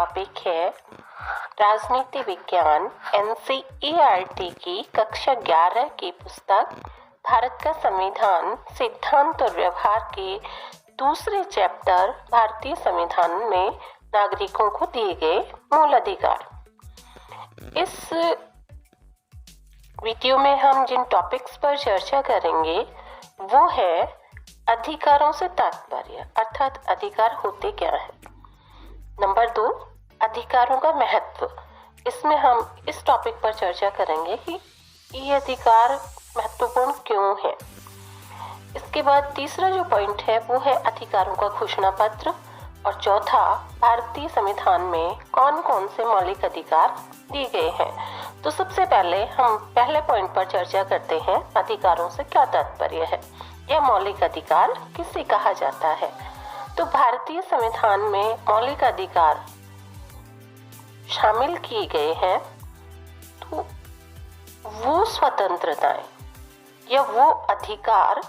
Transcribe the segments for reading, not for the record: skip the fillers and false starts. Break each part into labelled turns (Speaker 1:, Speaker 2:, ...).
Speaker 1: Topic है राजनीति विज्ञान एनसीईआरटी की कक्षा 11 की पुस्तक भारत का संविधान सिद्धांत और व्यवहार के दूसरे चैप्टर भारतीय संविधान में नागरिकों को दिए गए मूल अधिकार। इस वीडियो में हम जिन टॉपिक्स पर चर्चा करेंगे वो है अधिकारों से तात्पर्य, अर्थात अधिकार होते क्या है। नंबर 2, अधिकारों का महत्व। इसमें हम इस टॉपिक पर चर्चा करेंगे कि ये अधिकार महत्वपूर्ण क्यों है। इसके बाद तीसरा जो पॉइंट है वो है अधिकारों का घोषणा पत्र, और चौथा भारतीय संविधान में कौन कौन से मौलिक अधिकार दिए गए हैं। तो सबसे पहले हम पहले पॉइंट पर चर्चा करते हैं, अधिकारों से क्या तात्पर्य है या मौलिक अधिकार किसे कहा जाता है। तो भारतीय संविधान में मौलिक अधिकार शामिल किए गए हैं तो वो स्वतंत्रताएं या वो अधिकार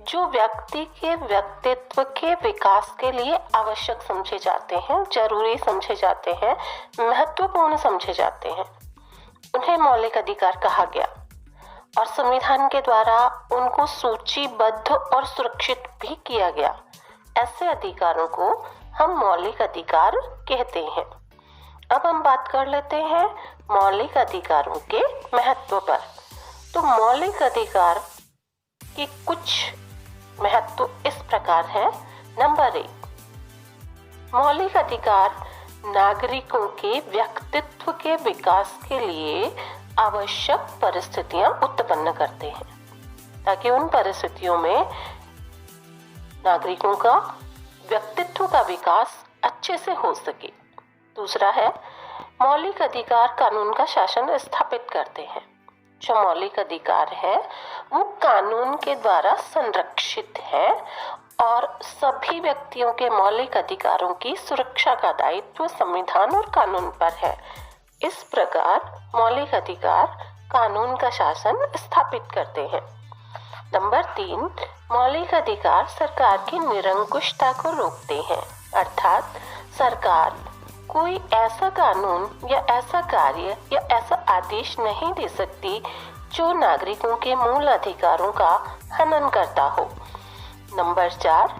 Speaker 1: जो व्यक्ति के व्यक्तित्व के विकास के लिए आवश्यक समझे जाते हैं, जरूरी समझे जाते हैं, महत्वपूर्ण समझे जाते हैं, उन्हें मौलिक अधिकार कहा गया और संविधान के द्वारा उनको सूचीबद्ध और सुरक्षित भी किया गया। ऐसे अधिकारों को हम मौलिक अधिकार कहते हैं। अब हम बात कर लेते हैं मौलिक अधिकारों के महत्व पर। तो मौलिक अधिकार के कुछ महत्व इस प्रकार है। नंबर 1, मौलिक अधिकार नागरिकों के व्यक्तित्व के विकास के लिए आवश्यक परिस्थितियां उत्पन्न करते हैं ताकि उन परिस्थितियों में नागरिकों का व्यक्तित्व का विकास अच्छे से हो सके। दूसरा है मौलिक अधिकार कानून का शासन स्थापित करते हैं। जो मौलिक अधिकार है वो कानून के द्वारा संरक्षित है और सभी व्यक्तियों के मौलिक अधिकारों की सुरक्षा का दायित्व संविधान और कानून पर है। इस प्रकार मौलिक अधिकार कानून का शासन स्थापित करते हैं। नंबर 3, मौलिक अधिकार सरकार की निरंकुशता को रोकते हैं, अर्थात सरकार कोई ऐसा कानून या ऐसा कार्य या ऐसा आदेश नहीं दे सकती जो नागरिकों के मूल अधिकारों का हनन करता हो। नंबर 4,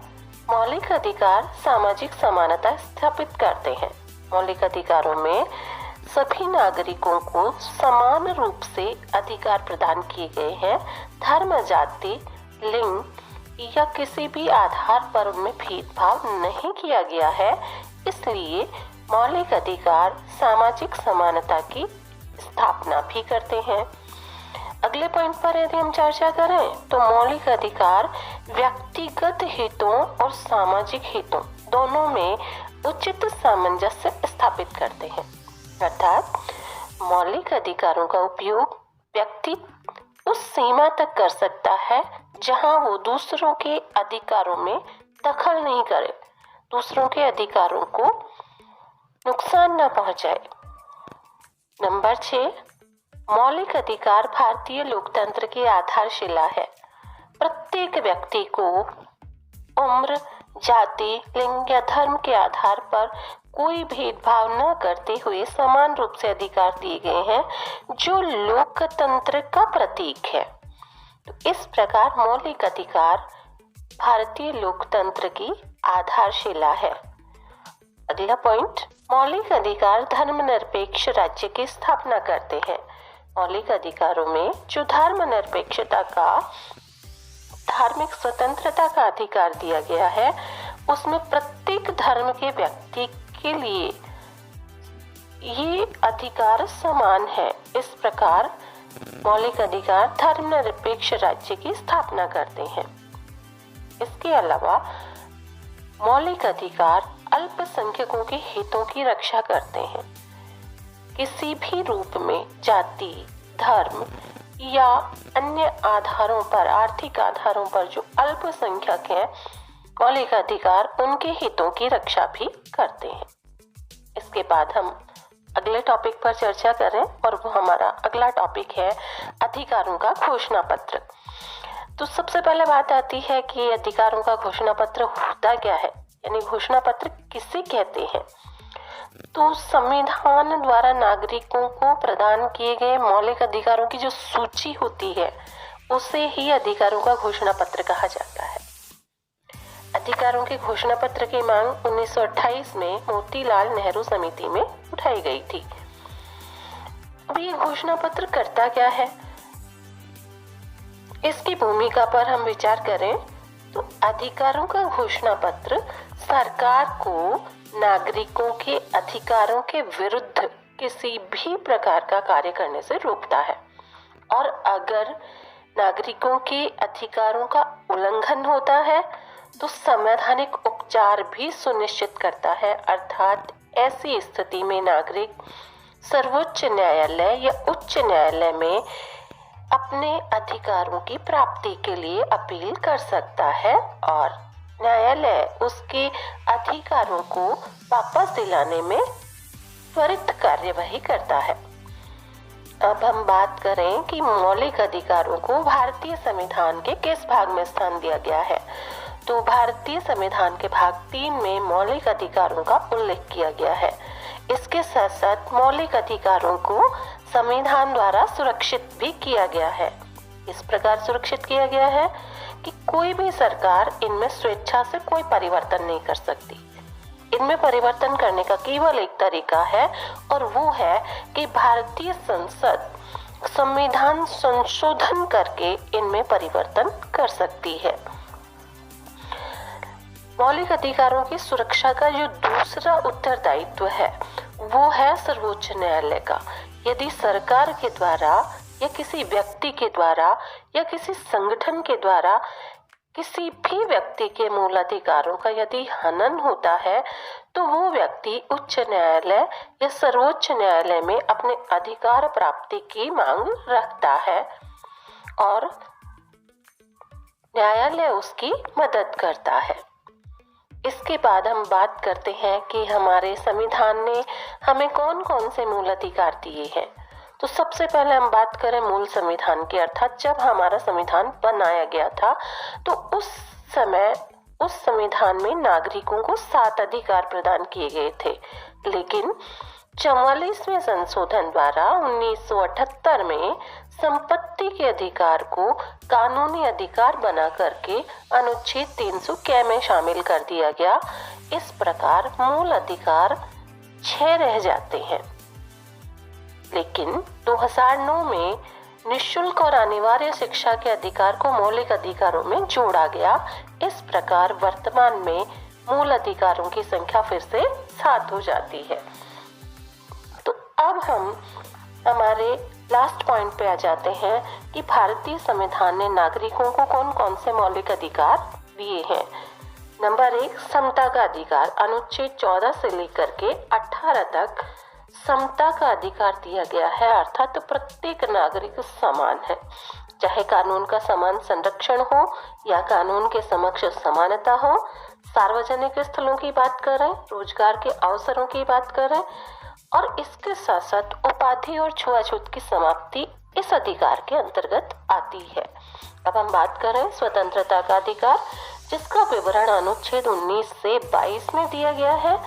Speaker 1: मौलिक अधिकार सामाजिक समानता स्थापित करते हैं। मौलिक अधिकारों में सभी नागरिकों को समान रूप से अधिकार प्रदान किए गए हैं। धर्म, जाति, लिंग या किसी भी आधार पर उनमें भेदभाव नहीं किया गया है। इसलिए मौलिक अधिकार सामाजिक समानता की स्थापना भी करते हैं। अगले पॉइंट पर यदि हम चर्चा करें तो मौलिक अधिकार व्यक्तिगत हितों और सामाजिक हितों दोनों में उचित सामंजस्य स्थापित करते हैं, अर्थात मौलिक अधिकारों का उपयोग व्यक्ति उस सीमा तक कर सकता है जहां वो दूसरों के अधिकारों में दखल नहीं करे, दूसरों के अधिकारों को नुकसान न पहुंचाए। नंबर 6, मौलिक अधिकार भारतीय लोकतंत्र की आधारशिला है। प्रत्येक व्यक्ति को उम्र, जाति, लिंग या धर्म के आधार पर कोई भेदभाव न करते हुए समान रूप से अधिकार दिए गए हैं जो लोकतंत्र का प्रतीक है। तो इस प्रकार मौलिक अधिकार भारतीय लोकतंत्र की आधारशिला है। अगला पॉइंट, मौलिक अधिकार धर्मनिरपेक्ष राज्य की स्थापना करते हैं। मौलिक अधिकारों में जो धर्मनिरपेक्षता का, धार्मिक स्वतंत्रता का अधिकार दिया गया है उसमें प्रत्येक धर्म के व्यक्ति के लिए ये अधिकार समान है। इस प्रकार मौलिक अधिकार धर्मनिरपेक्ष राज्य की स्थापना करते हैं। इसके अलावा मौलिक अधिकार अल्पसंख्यकों के हितों की रक्षा करते हैं। किसी भी रूप में जाति, धर्म या अन्य आधारों पर, आर्थिक आधारों पर जो अल्पसंख्यक हैं, मौलिक अधिकार उनके हितों की रक्षा भी करते हैं। इसके बाद हम अगले टॉपिक पर चर्चा करें और वो हमारा अगला टॉपिक है अधिकारों का घोषणा पत्र। तो सबसे पहले बात आती है कि अधिकारों का घोषणा पत्र होता क्या है, यानी घोषणा पत्र किसे कहते हैं। तो संविधान द्वारा नागरिकों को प्रदान किए गए मौलिक अधिकारों की जो सूची होती है उसे ही अधिकारों का घोषणा पत्र कहा जाता है। अधिकारों के घोषणा पत्र की मांग 1928 में मोतीलाल नेहरू समिति में उठाई गई थी। अब ये घोषणा पत्र करता क्या है, इसकी भूमिका पर हम विचार करें तो अधिकारों का घोषणा पत्र सरकार को नागरिकों के अधिकारों के विरुद्ध किसी भी प्रकार का कार्य करने से रोकता है, और अगर नागरिकों के अधिकारों का उल्लंघन होता है तो संवैधानिक उपचार भी सुनिश्चित करता है। अर्थात ऐसी स्थिति में नागरिक सर्वोच्च न्यायालय या उच्च न्यायालय में अपने अधिकारों की प्राप्ति के लिए अपील कर सकता है और न्यायालय उसके अधिकारों को वापस दिलाने में त्वरित कार्यवाही करता है। अब हम बात करें कि मौलिक अधिकारों को भारतीय संविधान के किस भाग में स्थान दिया गया है। तो भारतीय संविधान के भाग 3 में मौलिक अधिकारों का उल्लेख किया गया है। इसके साथ साथ मौलिक अधिकारों को संविधान द्वारा सुरक्षित भी किया गया है। इस प्रकार सुरक्षित किया गया है कि कोई भी सरकार इनमें स्वेच्छा से कोई परिवर्तन नहीं कर सकती। इनमें परिवर्तन करने का केवल एक तरीका है और वो है कि भारतीय संसद संविधान संशोधन करके इनमें परिवर्तन कर सकती है। मौलिक अधिकारों की सुरक्षा का जो दूसरा उत्तरदायित्व है वो है सर्वोच्च न्यायालय का। यदि सरकार के द्वारा या किसी व्यक्ति के द्वारा या किसी संगठन के द्वारा किसी भी व्यक्ति के मूल अधिकारों का यदि हनन होता है तो वो व्यक्ति उच्च न्यायालय या सर्वोच्च न्यायालय में अपने अधिकार प्राप्ति की मांग रखता है और न्यायालय उसकी मदद करता है। इसके बाद हम बात करते हैं कि हमारे संविधान ने हमें कौन कौन से मूल अधिकार दिए हैं। तो सबसे पहले हम बात करें मूल संविधान की, अर्थात जब हमारा संविधान बनाया गया था तो उस समय उस संविधान में नागरिकों को 7 अधिकार प्रदान किए गए थे, लेकिन 44वें संशोधन द्वारा 1978 में संपत्ति के अधिकार को कानूनी अधिकार बना करके अनुच्छेद 300 में शामिल कर दिया गया। इस प्रकार मूल अधिकार 6 रह जाते हैं। लेकिन 2009 में निःशुल्क और अनिवार्य शिक्षा के अधिकार को मौलिक अधिकारों में जोड़ा गया। इस प्रकार वर्तमान में मूल अधिकारों की संख्या फिर से 7 हो जाती है। तो अब हम हमारे लास्ट पॉइंट पे आ जाते हैं कि भारतीय संविधान ने नागरिकों को कौन कौन से मौलिक अधिकार दिए हैं। नंबर 1, समता का अधिकार। अनुच्छेद 14 से लेकर के 18 तक समता का अधिकार दिया गया है, अर्थात प्रत्येक नागरिक समान है, चाहे कानून का समान संरक्षण हो या कानून के समक्ष समानता हो। सार्वजनिक स्थलों की बात करें, रोजगार के अवसरों की बात करें और इसके साथ साथ उपाधि और छुआछूत की समाप्ति इस अधिकार के अंतर्गत आती है। अब हम बात करें स्वतंत्रता का अधिकार, जिसका विवरण अनुच्छेद 19 से 22 में दिया गया है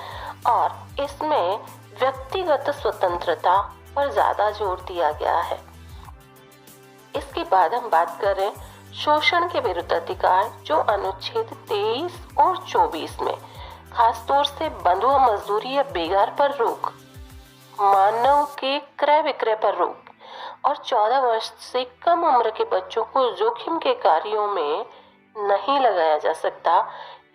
Speaker 1: और इसमें व्यक्तिगत स्वतंत्रता पर ज्यादा जोर दिया गया है। इसके बाद हम बात करें शोषण के विरुद्ध अधिकार, जो अनुच्छेद 23 और 24 में खासतौर से बंधुआ मजदूरी या बेगार पर रोक, मानव के क्रय विक्रय पर रोक और 14 वर्ष से कम उम्र के बच्चों को जोखिम के कार्यों में नहीं लगाया जा सकता,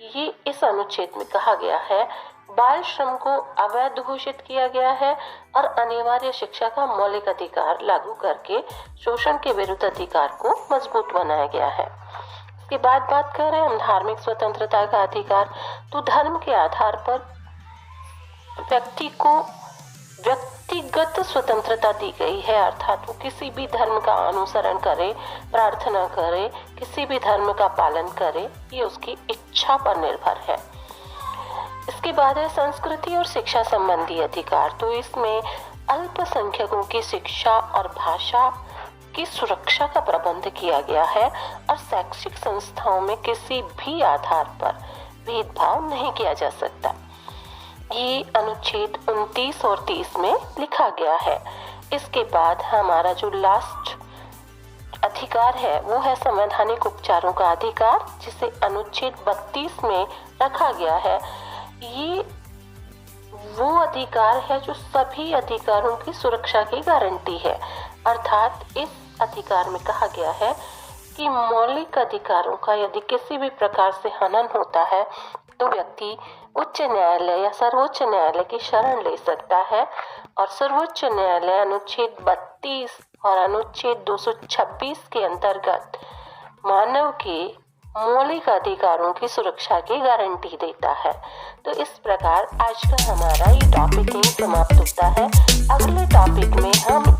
Speaker 1: ये इस अनुच्छेद में कहा गया है। बाल श्रम को अवैध घोषित किया गया है और अनिवार्य शिक्षा का मौलिक अधिकार लागू करके शोषण के विरुद्ध अधिकार को मजबूत बनाया गया है। इसके बाद बात करें हम धार्मिक स्वतंत्रता का अधिकार, तो धर्म के आधार पर व्यक्ति को व्यक्तिगत स्वतंत्रता दी गई है, अर्थात वो किसी भी धर्म का अनुसरण करे, प्रार्थना करे, किसी भी धर्म का पालन करे, ये उसकी इच्छा पर निर्भर है। इसके बाद है संस्कृति और शिक्षा संबंधी अधिकार, तो इसमें अल्पसंख्यकों की शिक्षा और भाषा की सुरक्षा का प्रबंध किया गया है और शैक्षिक संस्थाओं में किसी भी आधार पर भेदभाव नहीं किया जा सकता। ये अनुच्छेद 29 और 30 में लिखा गया है। इसके बाद हमारा जो लास्ट अधिकार है वो है संवैधानिक उपचारों का अधिकार, जिसे अनुच्छेद 32 में रखा गया है। ये वो अधिकार है जो सभी अधिकारों की सुरक्षा की गारंटी है। अर्थात इस अधिकार में कहा गया है कि मौलिक अधिकारों का यदि किसी भी प्रकार से हनन होता है तो व्यक्ति उच्च न्यायालय या सर्वोच्च न्यायालय की शरण ले सकता है, और सर्वोच्च न्यायालय अनुच्छेद 32 और अनुच्छेद 226 के अंतर्गत मानव के मौलिक अधिकारों की सुरक्षा की गारंटी देता है। तो इस प्रकार आज का हमारा ये टॉपिक यहीं समाप्त होता है। अगले टॉपिक में हम